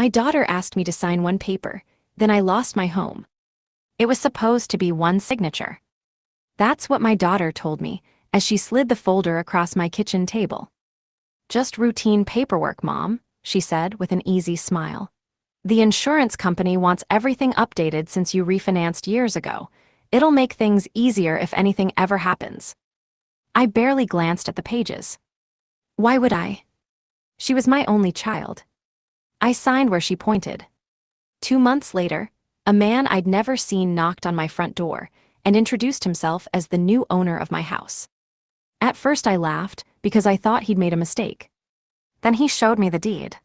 My daughter asked me to sign one paper, then I lost my home. It was supposed to be one signature. That's what my daughter told me as she slid the folder across my kitchen table. Just routine paperwork, Mom, she said with an easy smile. The insurance company wants everything updated since you refinanced years ago. It'll make things easier if anything ever happens. I barely glanced at the pages. Why would I? She was my only child. I signed where she pointed. 2 months later, a man I'd never seen knocked on my front door and introduced himself as the new owner of my house. At first I laughed because I thought he'd made a mistake. Then he showed me the deed.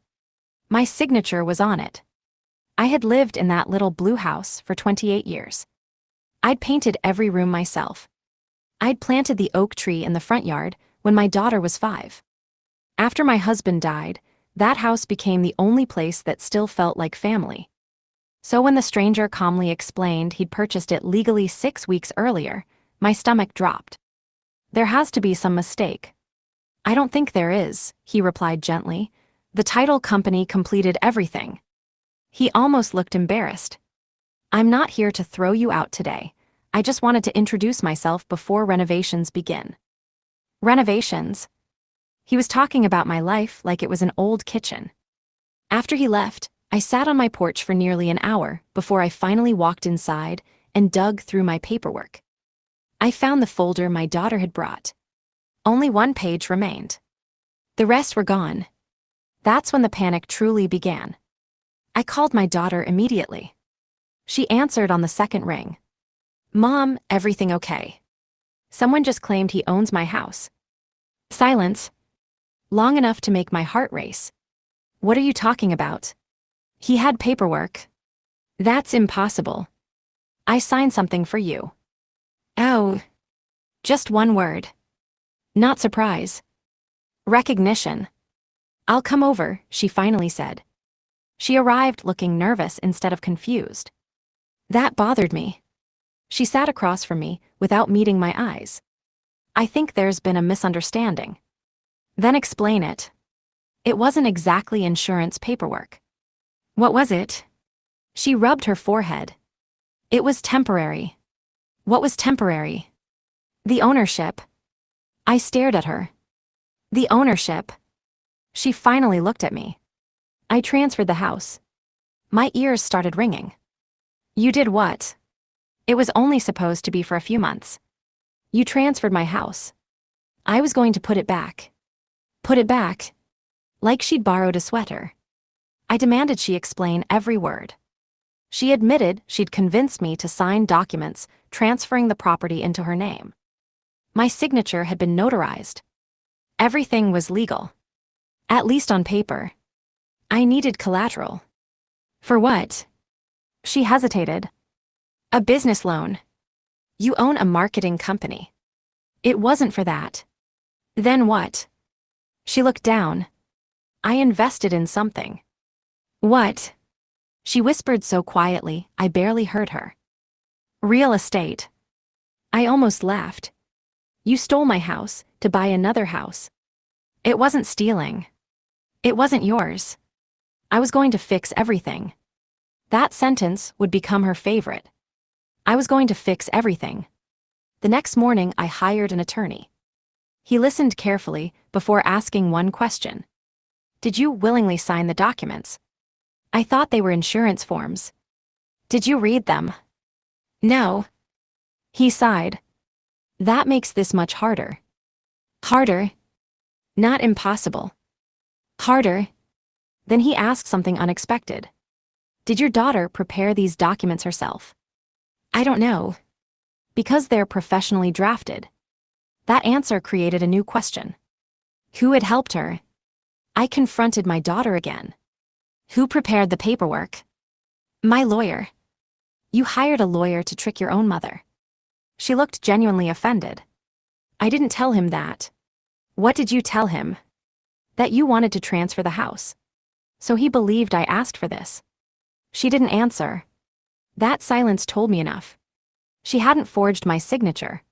My signature was on it. I had lived in that little blue house for 28 years. I'd painted every room myself. I'd planted the oak tree in the front yard when my daughter was 5. After my husband died, that house became the only place that still felt like family. So when the stranger calmly explained he'd purchased it legally 6 weeks earlier, my stomach dropped. There has to be some mistake. I don't think there is, he replied gently. The title company completed everything. He almost looked embarrassed. I'm not here to throw you out today. I just wanted to introduce myself before renovations begin. Renovations? He was talking about my life like it was an old kitchen. After he left, I sat on my porch for nearly an hour before I finally walked inside and dug through my paperwork. I found the folder my daughter had brought. Only one page remained. The rest were gone. That's when the panic truly began. I called my daughter immediately. She answered on the second ring. Mom, everything okay? Someone just claimed he owns my house. Silence. Long enough to make my heart race. What are you talking about? He had paperwork. That's impossible. I signed something for you. Oh. Just one word. Not surprise. Recognition. I'll come over, she finally said. She arrived looking nervous instead of confused. That bothered me. She sat across from me without meeting my eyes. I think there's been a misunderstanding. Then explain it. It wasn't exactly insurance paperwork. What was it? She rubbed her forehead. It was temporary. What was temporary? The ownership. I stared at her. The ownership. She finally looked at me. I transferred the house. My ears started ringing. You did what? It was only supposed to be for a few months. You transferred my house. I was going to put it back. Put it back? Like she'd borrowed a sweater. I demanded she explain every word. She admitted she'd convinced me to sign documents transferring the property into her name. My signature had been notarized. Everything was legal. At least on paper. I needed collateral. For what? She hesitated. A business loan. You own a marketing company. It wasn't for that. Then what? She looked down. I invested in something. What? She whispered so quietly, I barely heard her. Real estate. I almost laughed. You stole my house to buy another house. It wasn't stealing. It wasn't yours. I was going to fix everything. That sentence would become her favorite. I was going to fix everything. The next morning, I hired an attorney. He listened carefully before asking one question. Did you willingly sign the documents? I thought they were insurance forms. Did you read them? No. He sighed. That makes this much harder. Harder? Not impossible. Harder? Then he asked something unexpected. Did your daughter prepare these documents herself? I don't know. Because they're professionally drafted. That answer created a new question. Who had helped her? I confronted my daughter again. Who prepared the paperwork? My lawyer. You hired a lawyer to trick your own mother. She looked genuinely offended. I didn't tell him that. What did you tell him? That you wanted to transfer the house. So he believed I asked for this. She didn't answer. That silence told me enough. She hadn't forged my signature.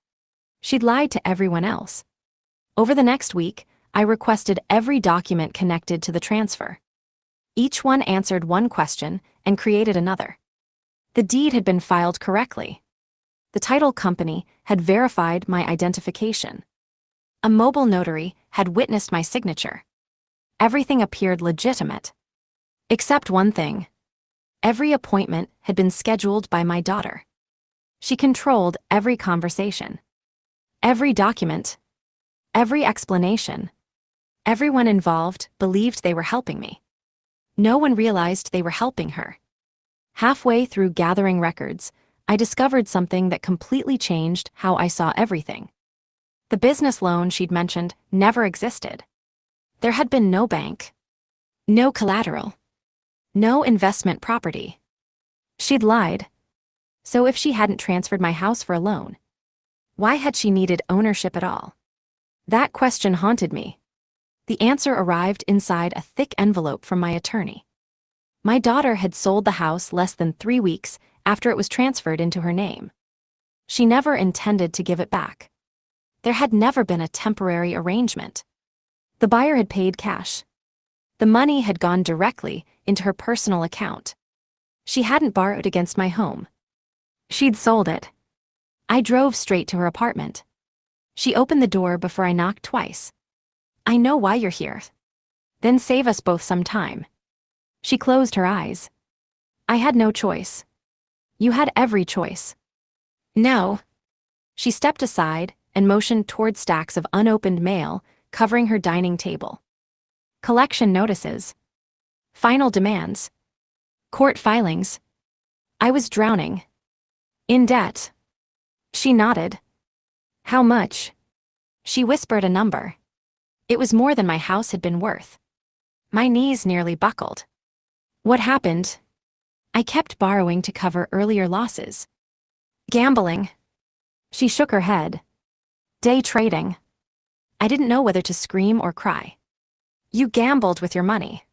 She'd lied to everyone else. Over the next week, I requested every document connected to the transfer. Each one answered one question and created another. The deed had been filed correctly. The title company had verified my identification. A mobile notary had witnessed my signature. Everything appeared legitimate. Except one thing. Every appointment had been scheduled by my daughter. She controlled every conversation, every document, every explanation. Everyone involved believed they were helping me. No one realized they were helping her. Halfway through gathering records, I discovered something that completely changed how I saw everything. The business loan she'd mentioned never existed. There had been no bank, no collateral, no investment property. She'd lied. So if she hadn't transferred my house for a loan, why had she needed ownership at all? That question haunted me. The answer arrived inside a thick envelope from my attorney. My daughter had sold the house less than 3 weeks after it was transferred into her name. She never intended to give it back. There had never been a temporary arrangement. The buyer had paid cash. The money had gone directly into her personal account. She hadn't borrowed against my home. She'd sold it. I drove straight to her apartment. She opened the door before I knocked twice. "I know why you're here. Then save us both some time." She closed her eyes. I had no choice. You had every choice. No. She stepped aside and motioned toward stacks of unopened mail covering her dining table. Collection notices. Final demands. Court filings. I was drowning. In debt. She nodded. How much? She whispered a number. It was more than my house had been worth. My knees nearly buckled. What happened? I kept borrowing to cover earlier losses. Gambling. She shook her head. Day trading. I didn't know whether to scream or cry. You gambled with your money.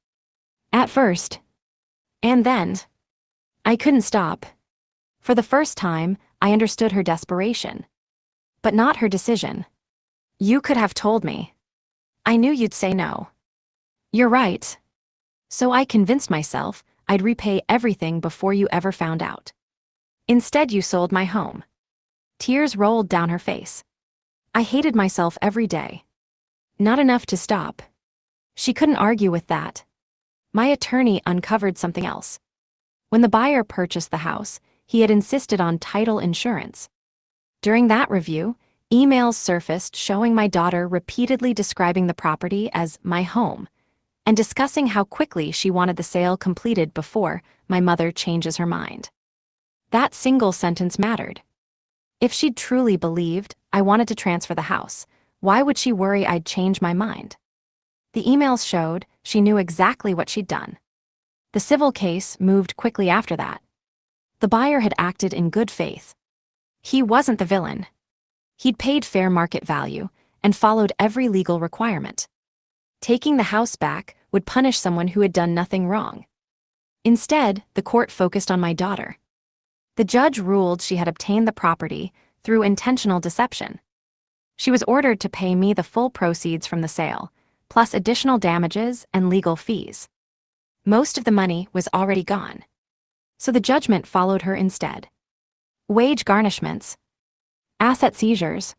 At first. And then. I couldn't stop. For the first time, I understood her desperation. But not her decision. You could have told me. I knew you'd say no. You're right. So I convinced myself I'd repay everything before you ever found out. Instead, you sold my home. Tears rolled down her face. I hated myself every day. Not enough to stop. She couldn't argue with that. My attorney uncovered something else. When the buyer purchased the house, he had insisted on title insurance. During that review, emails surfaced showing my daughter repeatedly describing the property as my home and discussing how quickly she wanted the sale completed before my mother changes her mind. That single sentence mattered. If she'd truly believed I wanted to transfer the house, why would she worry I'd change my mind? The emails showed she knew exactly what she'd done. The civil case moved quickly after that. The buyer had acted in good faith. He wasn't the villain. He'd paid fair market value and followed every legal requirement. Taking the house back would punish someone who had done nothing wrong. Instead, the court focused on my daughter. The judge ruled she had obtained the property through intentional deception. She was ordered to pay me the full proceeds from the sale, plus additional damages and legal fees. Most of the money was already gone. So the judgment followed her instead. Wage garnishments. Asset seizures.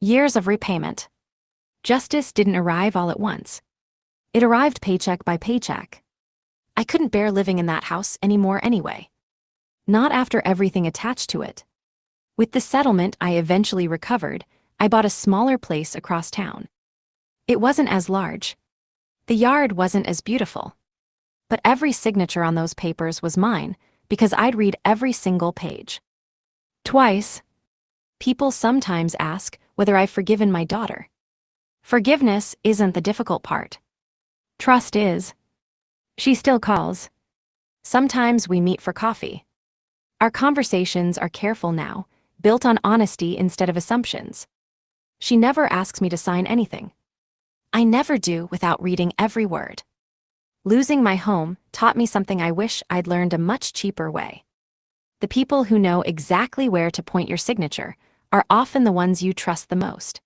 Years of repayment. Justice didn't arrive all at once. It arrived paycheck by paycheck. I couldn't bear living in that house anymore anyway. Not after everything attached to it. With the settlement I eventually recovered, I bought a smaller place across town. It wasn't as large. The yard wasn't as beautiful. But every signature on those papers was mine because I'd read every single page. Twice. People sometimes ask whether I've forgiven my daughter. Forgiveness isn't the difficult part. Trust is. She still calls. Sometimes we meet for coffee. Our conversations are careful now, built on honesty instead of assumptions. She never asks me to sign anything. I never do without reading every word. Losing my home taught me something I wish I'd learned a much cheaper way. The people who know exactly where to point your signature are often the ones you trust the most.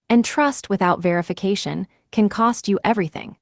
And trust without verification can cost you everything.